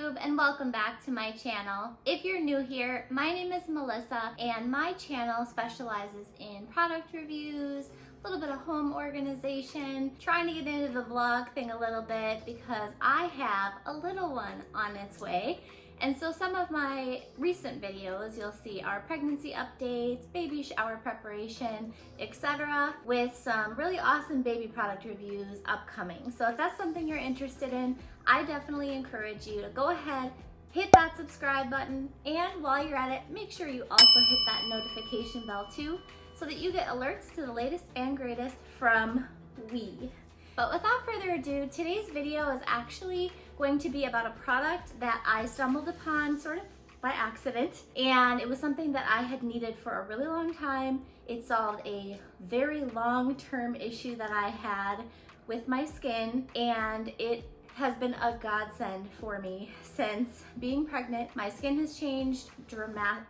YouTube, and welcome back to my channel. If you're new here, my name is Melissa and my channel specializes in product reviews, a little bit of home organization, trying to get into the vlog thing a little bit because I have a little one on its way. And so some of my recent videos you'll see are pregnancy updates, baby shower preparation, etc. with some really awesome baby product reviews upcoming. So if that's something you're interested in, I definitely encourage you to go ahead, hit that subscribe button, and while you're at it, make sure you also hit that notification bell too, so that you get alerts to the latest and greatest from we. But without further ado, today's video is actually going to be about a product that I stumbled upon sort of by accident, and it was something that I had needed for a really long time. It solved a very long-term issue that I had with my skin, and it has been a godsend for me since being pregnant. My skin has changed dramatically.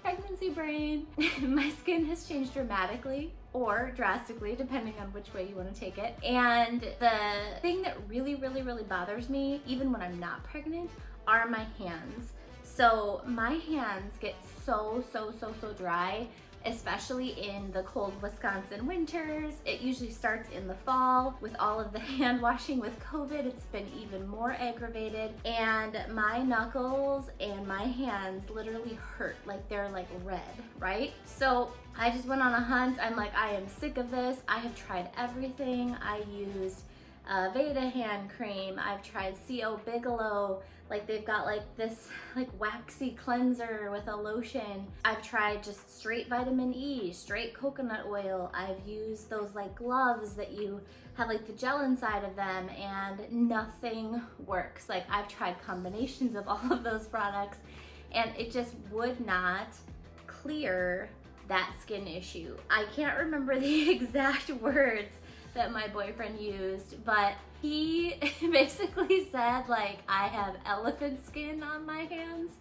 Pregnancy brain. My skin has changed dramatically or drastically, depending on which way you want to take it. And the thing that really bothers me, even when I'm not pregnant, are my hands. So my hands get so dry, especially in the cold Wisconsin winters. It usually starts in the fall. With all of the hand washing with COVID, it's been even more aggravated. And my knuckles and my hands literally hurt, like they're like red, right? So I just went on a hunt. I'm like, I am sick of this. I have tried everything. I used Veda hand cream. I've tried CO Bigelow. Like they've got like this like waxy cleanser with a lotion. I've tried just straight vitamin E, straight coconut oil. I've used those like gloves that you have like the gel inside of them, and nothing works. Like I've tried combinations of all of those products and it just would not clear that skin issue. I can't remember the exact words that my boyfriend used, but he basically said like I have elephant skin on my hands,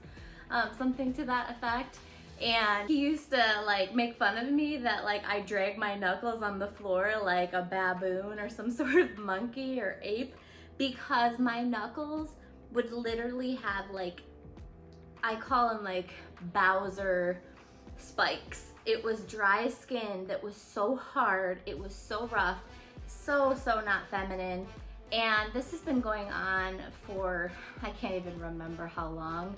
something to that effect. And he used to like make fun of me that like I drag my knuckles on the floor like a baboon or some sort of monkey or ape, because my knuckles would literally have like, I call them like Bowser spikes. It was dry skin that was so hard, it was so rough, so not feminine. And this has been going on for, I can't even remember how long,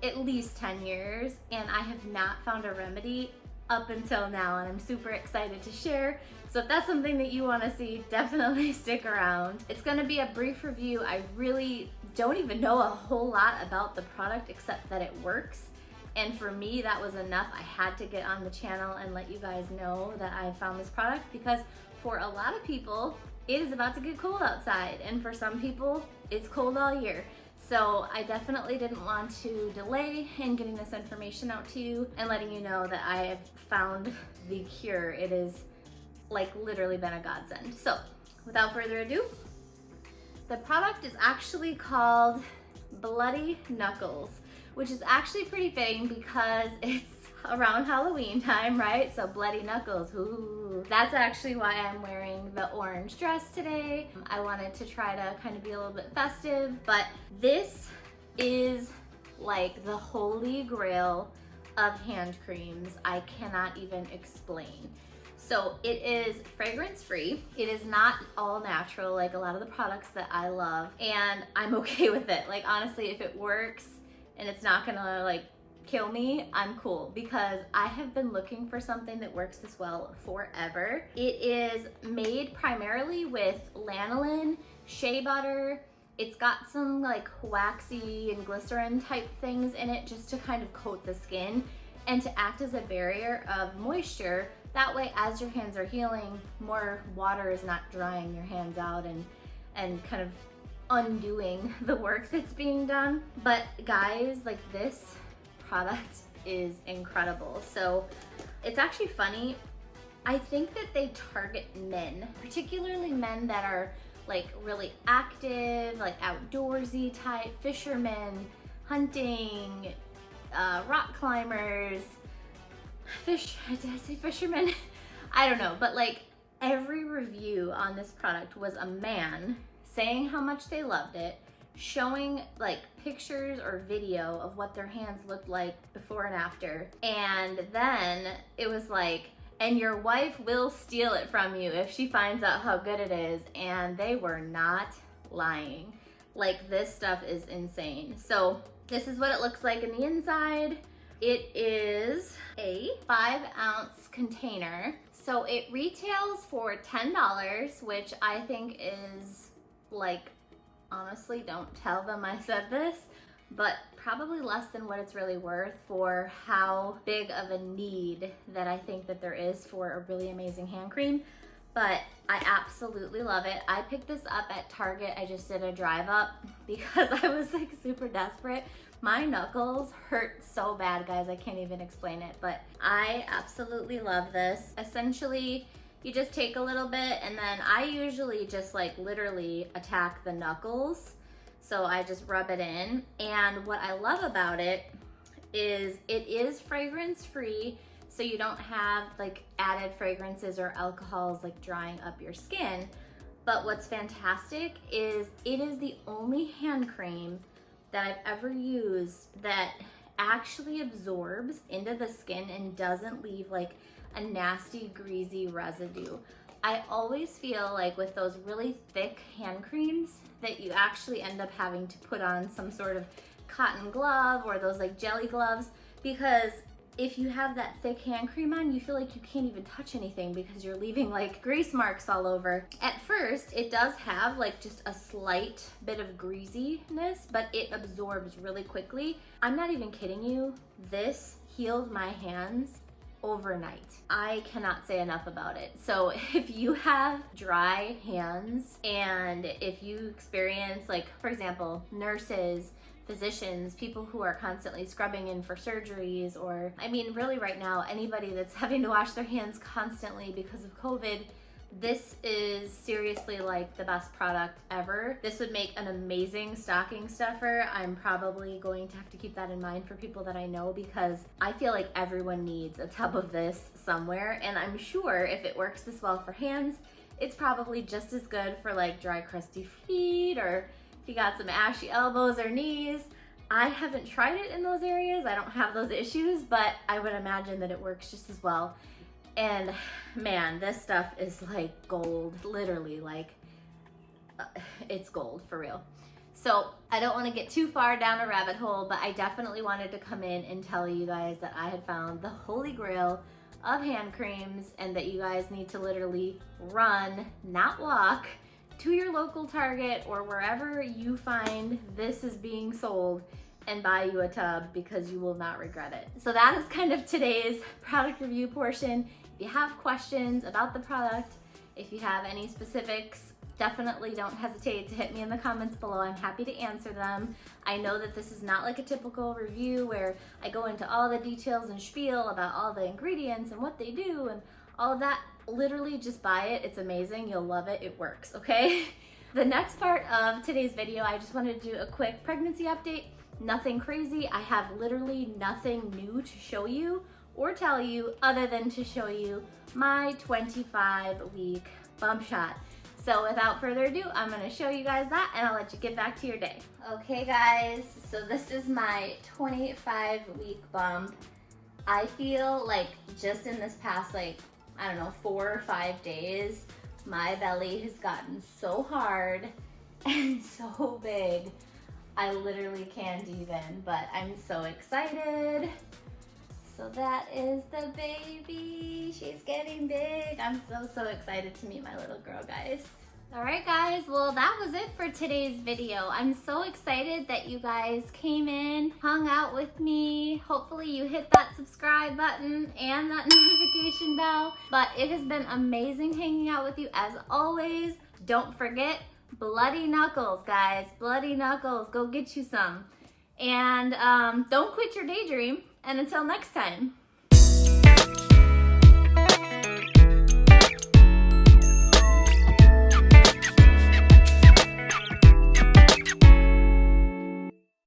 at least 10 years, and I have not found a remedy up until now, and I'm super excited to share. So if that's something that you want to see, definitely stick around. It's going to be a brief review. I really don't even know a whole lot about the product except that it works. And for me, that was enough. I had to get on the channel and let you guys know that I found this product, because for a lot of people, it is about to get cold outside. And for some people, it's cold all year. So I definitely didn't want to delay in getting this information out to you and letting you know that I have found the cure. It is like literally been a godsend. So without further ado, the product is actually called Bloody Knuckles, which is actually pretty fitting because it's around Halloween time, right? So bloody knuckles, ooh. That's actually why I'm wearing the orange dress today. I wanted to try to kind of be a little bit festive, but this is like the holy grail of hand creams. I cannot even explain. So it is fragrance free. It is not all natural like a lot of the products that I love, and I'm okay with it. Like honestly, if it works and it's not gonna like kill me, I'm cool, because I have been looking for something that works this well forever. It is made primarily with lanolin, shea butter. It's got some like waxy and glycerin type things in it just to kind of coat the skin and to act as a barrier of moisture. That way, as your hands are healing, more water is not drying your hands out and kind of undoing the work that's being done. But guys, like this product is incredible. So it's actually funny. I think that they target men, particularly men that are like really active, like outdoorsy type, fishermen, hunting, rock climbers, did I say fishermen? I don't know, but like every review on this product was a man saying how much they loved it, showing like pictures or video of what their hands looked like before and after. And then it was like, and your wife will steal it from you if she finds out how good it is. And they were not lying. Like, this stuff is insane. So this is what it looks like in the inside. It is a 5-ounce container. So it retails for $10, which I think is like, honestly, don't tell them I said this, but probably less than what it's really worth for how big of a need that I think that there is for a really amazing hand cream. But I absolutely love it. I picked this up at Target. I just did a drive up because I was like super desperate. My knuckles hurt so bad, guys. I can't even explain it, but I absolutely love this. Essentially, you just take a little bit, and then I usually just like literally attack the knuckles. So I just rub it in. And what I love about it is fragrance free. So you don't have like added fragrances or alcohols like drying up your skin. But what's fantastic is it is the only hand cream that I've ever used that actually absorbs into the skin and doesn't leave like a nasty, greasy residue. I always feel like with those really thick hand creams that you actually end up having to put on some sort of cotton glove or those like jelly gloves, because if you have that thick hand cream on, you feel like you can't even touch anything because you're leaving like grease marks all over. At first, it does have like just a slight bit of greasiness, but it absorbs really quickly. I'm not even kidding you. This healed my hands overnight. I cannot say enough about it. So if you have dry hands and if you experience, like, for example, nurses, physicians, people who are constantly scrubbing in for surgeries, or I mean really right now, anybody that's having to wash their hands constantly because of COVID, this is seriously like the best product ever. This would make an amazing stocking stuffer. I'm probably going to have to keep that in mind for people that I know, because I feel like everyone needs a tub of this somewhere. And I'm sure if it works this well for hands, it's probably just as good for like dry, crusty feet, or if you got some ashy elbows or knees. I haven't tried it in those areas. I don't have those issues, but I would imagine that it works just as well. And man, this stuff is like gold, literally, like it's gold for real. So I don't want to get too far down a rabbit hole, but I definitely wanted to come in and tell you guys that I had found the holy grail of hand creams, and that you guys need to literally run, not walk, to your local Target or wherever you find this is being sold and buy you a tub, because you will not regret it. So that is kind of today's product review portion. If you have questions about the product, if you have any specifics, definitely don't hesitate to hit me in the comments below. I'm happy to answer them. I know that this is not like a typical review where I go into all the details and spiel about all the ingredients and what they do and all of that. Literally just buy it. It's amazing. You'll love it. It works, okay? The next part of today's video, I just wanted to do a quick pregnancy update. Nothing crazy. I have literally nothing new to show you or tell you other than to show you my 25-week bump shot. So without further ado, I'm gonna show you guys that and I'll let you get back to your day. Okay guys, so this is my 25-week bump. I feel like just in this past, like, I don't know, 4 or 5 days, my belly has gotten so hard and so big. I literally can't even, but I'm so excited. So that is the baby. She's getting big. I'm so excited to meet my little girl, guys. All right, guys, well, that was it for today's video. I'm so excited that you guys came in, hung out with me. Hopefully you hit that subscribe button and that notification bell. But it has been amazing hanging out with you as always. Don't forget, bloody knuckles, guys. Bloody knuckles. Go get you some. And don't quit your daydream. And until next time.